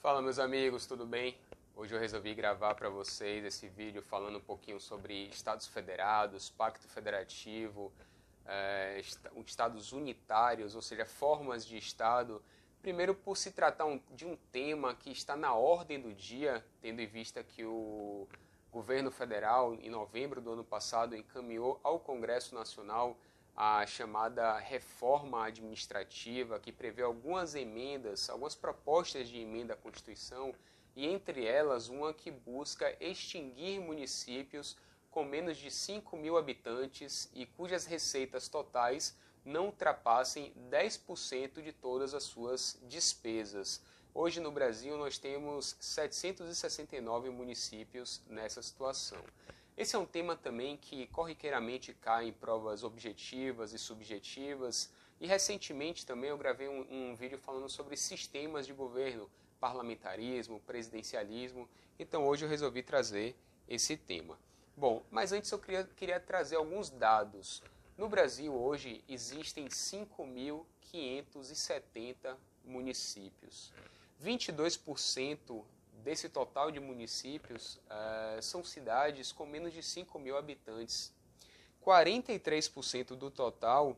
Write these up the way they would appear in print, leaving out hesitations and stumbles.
Fala meus amigos, tudo bem? Hoje eu resolvi gravar para vocês esse vídeo falando um pouquinho sobre Estados Federados, Pacto Federativo, Estados unitários, ou seja, formas de Estado. Primeiro por se tratar de um tema que está na ordem do dia, tendo em vista que o governo federal, em novembro do ano passado, encaminhou ao Congresso Nacional a chamada reforma administrativa, que prevê algumas emendas, algumas propostas de emenda à Constituição, e entre elas uma que busca extinguir municípios com menos de 5 mil habitantes e cujas receitas totais não ultrapassem 10% de todas as suas despesas. Hoje no Brasil nós temos 769 municípios nessa situação. Esse é um tema também que corriqueiramente cai em provas objetivas e subjetivas, e recentemente também eu gravei um vídeo falando sobre sistemas de governo, parlamentarismo, presidencialismo, então hoje eu resolvi trazer esse tema. Bom, mas antes eu queria trazer alguns dados. No Brasil hoje existem 5.570 municípios. 22% desse total de municípios são cidades com menos de 5 mil habitantes. 43% do total,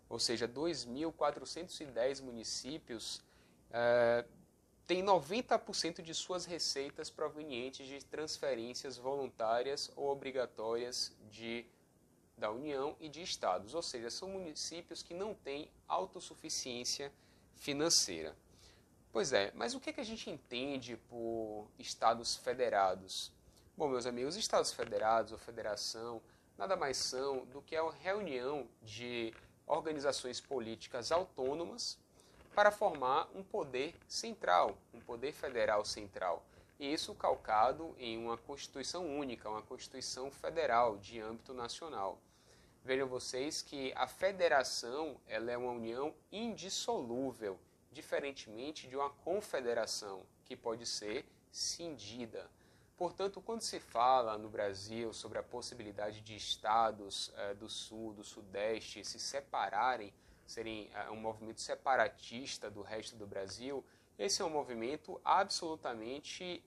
ou seja, 2.410 municípios, tem 90% de suas receitas provenientes de transferências voluntárias ou obrigatórias da União e de estados, ou seja, são municípios que não têm autossuficiência financeira. Pois é, mas o que a gente entende por estados federados? Bom, meus amigos, estados federados ou federação nada mais são do que a reunião de organizações políticas autônomas para formar um poder central, um poder federal central. E isso calcado em uma Constituição única, uma Constituição federal de âmbito nacional. Vejam vocês que a federação ela é uma união indissolúvel, diferentemente de uma confederação, que pode ser cindida. Portanto, quando se fala no Brasil sobre a possibilidade de estados do Sul, do Sudeste se separarem, serem um movimento separatista do resto do Brasil, esse é um movimento absolutamente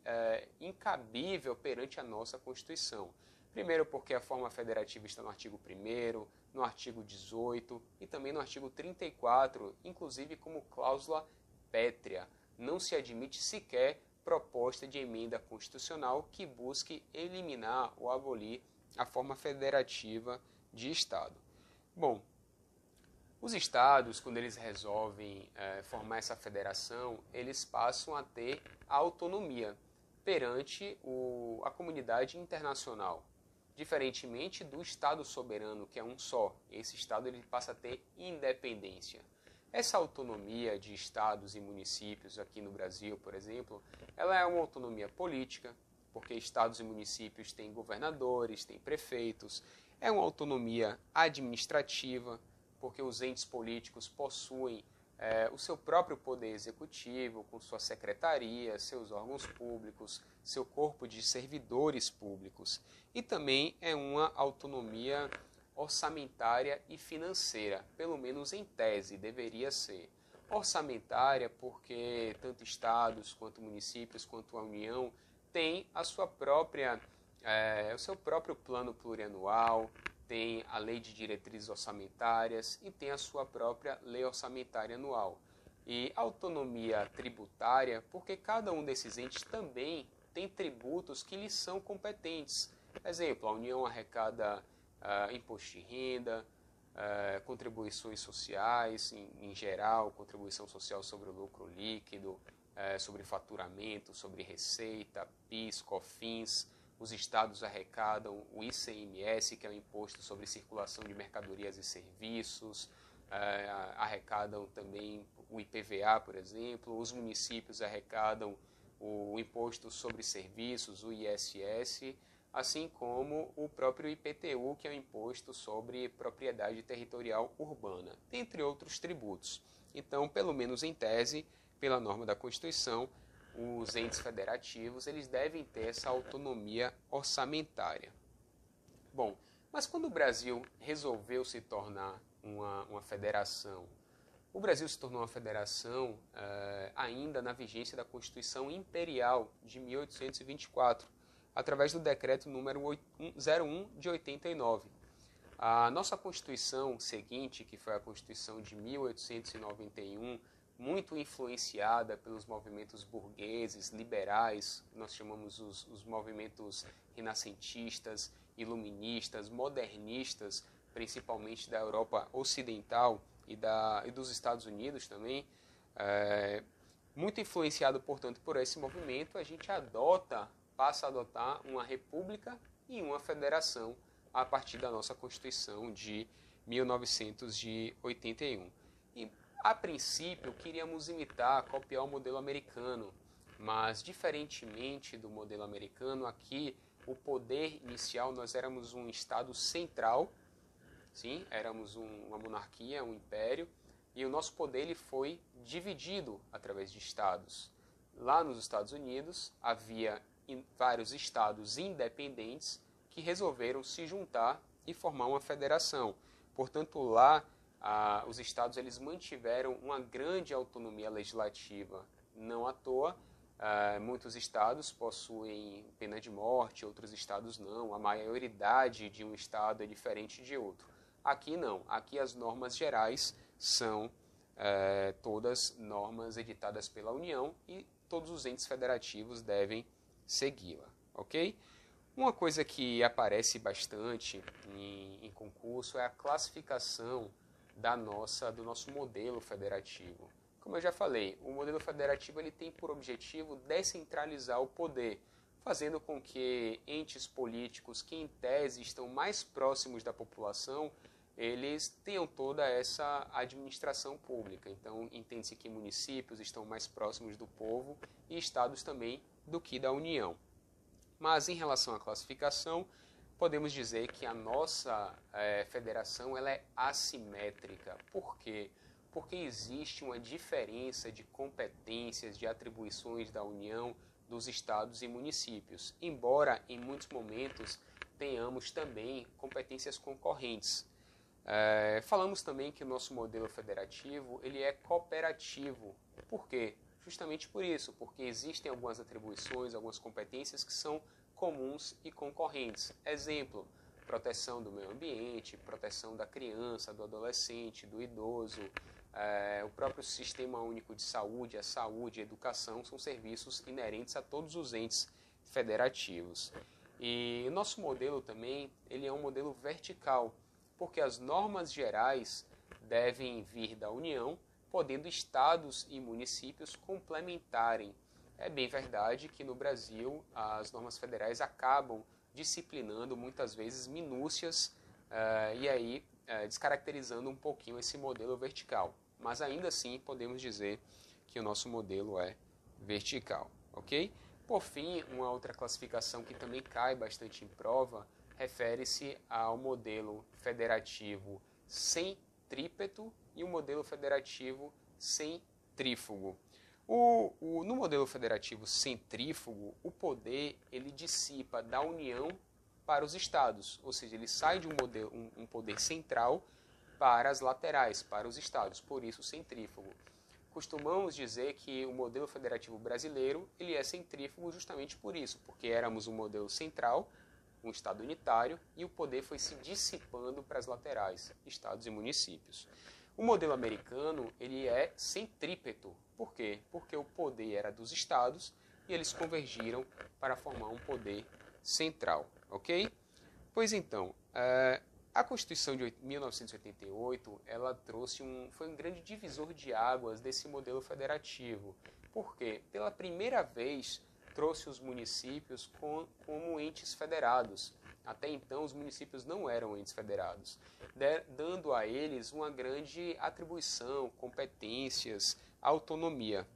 incabível perante a nossa Constituição. Primeiro porque a forma federativa está no artigo 1º, no artigo 18 e também no artigo 34, inclusive como cláusula pétrea. Não se admite sequer proposta de emenda constitucional que busque eliminar ou abolir a forma federativa de Estado. Bom, os estados, quando eles resolvem formar essa federação, eles passam a ter autonomia perante a comunidade internacional. Diferentemente do Estado soberano, que é um só, esse Estado ele passa a ter independência. Essa autonomia de estados e municípios aqui no Brasil, por exemplo, ela é uma autonomia política, porque estados e municípios têm governadores, têm prefeitos. É uma autonomia administrativa, porque os entes políticos possuem o seu próprio poder executivo, com sua secretaria, seus órgãos públicos, seu corpo de servidores públicos. E também é uma autonomia orçamentária e financeira, pelo menos em tese deveria ser. Orçamentária porque tanto estados, quanto municípios, quanto a União têm a sua própria, o seu próprio plano plurianual, tem a lei de diretrizes orçamentárias e tem a sua própria lei orçamentária anual. E autonomia tributária, porque cada um desses entes também tem tributos que lhes são competentes. Exemplo, a União arrecada imposto de renda, contribuições sociais em geral, contribuição social sobre o lucro líquido, sobre faturamento, sobre receita, PIS, COFINS. Os estados arrecadam o ICMS, que é o Imposto sobre Circulação de Mercadorias e Serviços, arrecadam também o IPVA, por exemplo. Os municípios arrecadam o Imposto sobre Serviços, o ISS, assim como o próprio IPTU, que é o Imposto sobre Propriedade Territorial Urbana, dentre outros tributos. Então, pelo menos em tese, pela norma da Constituição, os entes federativos eles devem ter essa autonomia orçamentária. Bom, mas quando o Brasil resolveu se tornar uma federação, O Brasil se tornou uma federação ainda na vigência da Constituição Imperial de 1824, através do decreto número 01 de 89. A nossa Constituição seguinte, que foi a Constituição de 1891, muito influenciada pelos movimentos burgueses, liberais, nós chamamos os movimentos renascentistas, iluministas, modernistas, principalmente da Europa Ocidental e dos Estados Unidos também. Muito influenciado, portanto, por esse movimento, a gente passa a adotar uma república e uma federação a partir da nossa Constituição de 1981. E, a princípio, queríamos copiar o modelo americano, mas, diferentemente do modelo americano, aqui, o poder inicial, nós éramos um Estado central, sim, éramos uma monarquia, um império, e o nosso poder ele foi dividido através de estados. Lá nos Estados Unidos, havia vários estados independentes que resolveram se juntar e formar uma federação. Portanto, lá, os estados eles mantiveram uma grande autonomia legislativa. Não à toa, muitos estados possuem pena de morte, outros estados não. A maioridade de um estado é diferente de outro. Aqui não. Aqui as normas gerais são todas normas editadas pela União e todos os entes federativos devem segui-la, ok? Uma coisa que aparece bastante em concurso é a classificação do nosso modelo federativo. Como eu já falei, o modelo federativo ele tem por objetivo descentralizar o poder, fazendo com que entes políticos que, em tese, estão mais próximos da população, eles tenham toda essa administração pública. Então, entende-se que municípios estão mais próximos do povo e estados também do que da União. Mas, em relação à classificação, podemos dizer que a nossa federação ela é assimétrica. Por quê? Porque existe uma diferença de competências, de atribuições da União, dos estados e municípios, embora em muitos momentos tenhamos também competências concorrentes. Falamos também que o nosso modelo federativo ele é cooperativo. Por quê? Justamente por isso, porque existem algumas atribuições, algumas competências que são comuns e concorrentes. Exemplo, proteção do meio ambiente, proteção da criança, do adolescente, do idoso, o próprio Sistema Único de Saúde, a saúde e a educação são serviços inerentes a todos os entes federativos. E o nosso modelo também ele é um modelo vertical, porque as normas gerais devem vir da União, podendo estados e municípios complementarem. É bem verdade que no Brasil as normas federais acabam disciplinando muitas vezes minúcias e aí descaracterizando um pouquinho esse modelo vertical. Mas ainda assim podemos dizer que o nosso modelo é vertical, ok? Por fim, uma outra classificação que também cai bastante em prova refere-se ao modelo federativo centrípeto e o modelo federativo centrífugo. No modelo federativo centrífugo, o poder ele dissipa da União para os estados, ou seja, ele sai de um poder central para as laterais, para os estados, por isso centrífugo. Costumamos dizer que o modelo federativo brasileiro ele é centrífugo justamente por isso, porque éramos um modelo central, um estado unitário, e o poder foi se dissipando para as laterais, estados e municípios. O modelo americano ele é centrípeto. Por quê? Porque o poder era dos estados e eles convergiram para formar um poder central, ok? Pois então, a Constituição de 1988 ela foi um grande divisor de águas desse modelo federativo. Por quê? Pela primeira vez trouxe os municípios como entes federados. Até então, os municípios não eram entes federados, dando a eles uma grande atribuição, competências, autonomia.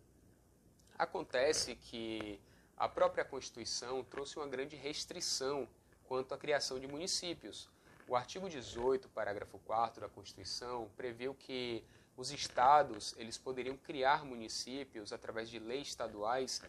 Acontece que a própria Constituição trouxe uma grande restrição quanto à criação de municípios. O artigo 18, parágrafo 4º da Constituição, previu que os estados eles poderiam criar municípios através de leis estaduais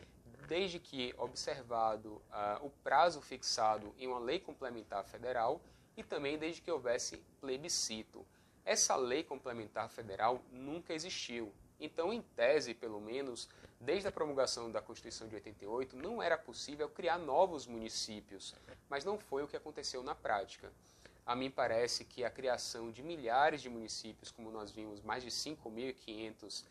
desde que observado o prazo fixado em uma lei complementar federal e também desde que houvesse plebiscito. essa lei complementar federal nunca existiu. Então, em tese, pelo menos, desde a promulgação da Constituição de 88, não era possível criar novos municípios, mas não foi o que aconteceu na prática. A mim parece que a criação de milhares de municípios, como nós vimos, mais de 5.500,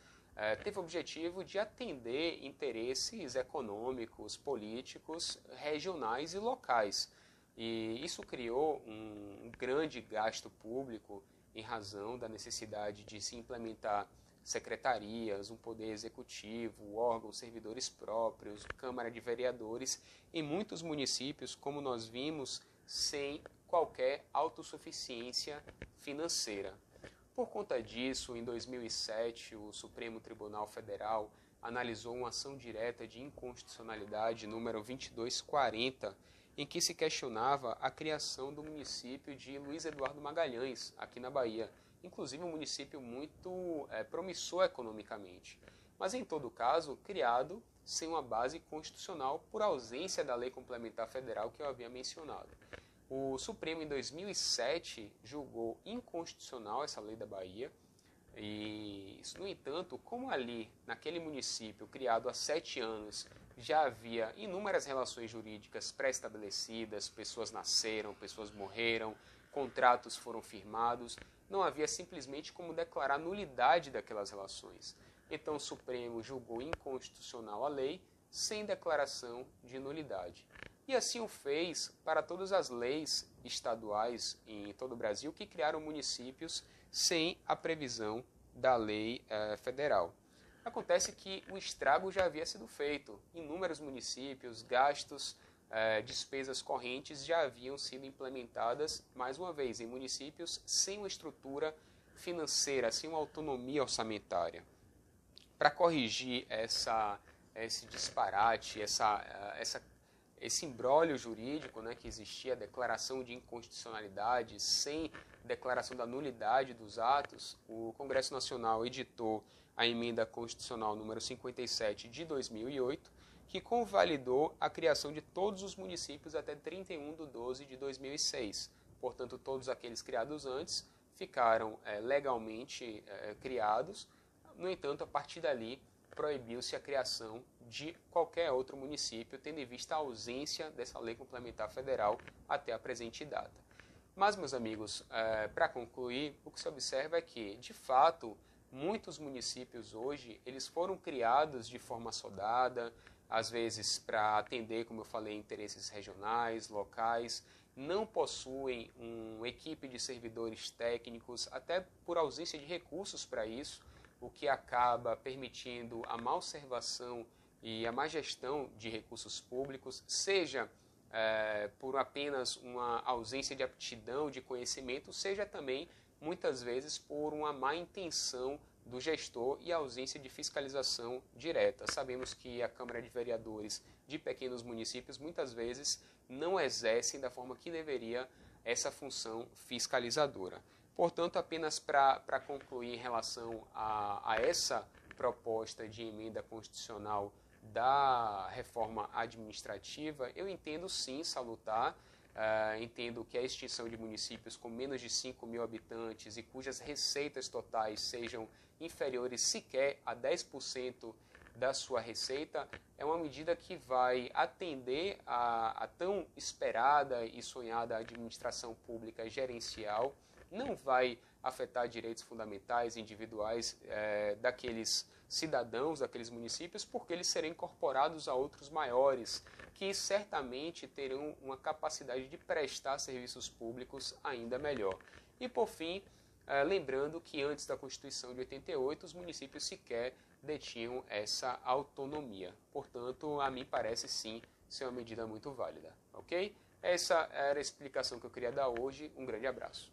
teve o objetivo de atender interesses econômicos, políticos, regionais e locais. E isso criou um grande gasto público em razão da necessidade de se implementar secretarias, um poder executivo, órgãos, servidores próprios, Câmara de Vereadores, em muitos municípios, como nós vimos, sem qualquer autossuficiência financeira. Por conta disso, em 2007, o Supremo Tribunal Federal analisou uma ação direta de inconstitucionalidade número 2240, em que se questionava a criação do município de Luiz Eduardo Magalhães, aqui na Bahia. Inclusive um município muito promissor economicamente, mas em todo caso criado sem uma base constitucional por ausência da lei complementar federal que eu havia mencionado. O Supremo em 2007 julgou inconstitucional essa lei da Bahia e, no entanto, como ali naquele município criado há 7 anos já havia inúmeras relações jurídicas pré-estabelecidas, pessoas nasceram, pessoas morreram, contratos foram firmados, não havia simplesmente como declarar nulidade daquelas relações. Então o Supremo julgou inconstitucional a lei sem declaração de nulidade. E assim o fez para todas as leis estaduais em todo o Brasil que criaram municípios sem a previsão da lei federal. Acontece que o estrago já havia sido feito. Inúmeros municípios, gastos, despesas correntes já haviam sido implementadas, mais uma vez, em municípios sem uma estrutura financeira, sem uma autonomia orçamentária. Para corrigir esse disparate, esse imbróglio jurídico, né, que existia, a declaração de inconstitucionalidade sem declaração da nulidade dos atos, o Congresso Nacional editou a Emenda Constitucional número 57 de 2008, que convalidou a criação de todos os municípios até 31/12/2006. Portanto, todos aqueles criados antes ficaram legalmente criados. No entanto, a partir dali, proibiu-se a criação de qualquer outro município, tendo em vista a ausência dessa lei complementar federal até a presente data. Mas, meus amigos, para concluir, o que se observa é que, de fato, muitos municípios hoje eles foram criados de forma assodada, às vezes para atender, como eu falei, interesses regionais, locais, não possuem uma equipe de servidores técnicos, até por ausência de recursos para isso, o que acaba permitindo a má observação e a má gestão de recursos públicos, seja por apenas uma ausência de aptidão, de conhecimento, seja também, muitas vezes, por uma má intenção do gestor e a ausência de fiscalização direta. Sabemos que a Câmara de Vereadores de pequenos municípios muitas vezes não exercem da forma que deveria essa função fiscalizadora. Portanto, apenas para concluir em relação a essa proposta de emenda constitucional da reforma administrativa, eu entendo sim salutar. Entendo que a extinção de municípios com menos de 5.000 habitantes e cujas receitas totais sejam inferiores sequer a 10% da sua receita é uma medida que vai atender a tão esperada e sonhada administração pública gerencial, não vai afetar direitos fundamentais individuais daqueles cidadãos, daqueles municípios, porque eles serão incorporados a outros maiores, que certamente terão uma capacidade de prestar serviços públicos ainda melhor. E, por fim, lembrando que antes da Constituição de 88, os municípios sequer detinham essa autonomia. Portanto, a mim parece sim ser uma medida muito válida. Ok? Essa era a explicação que eu queria dar hoje. Um grande abraço.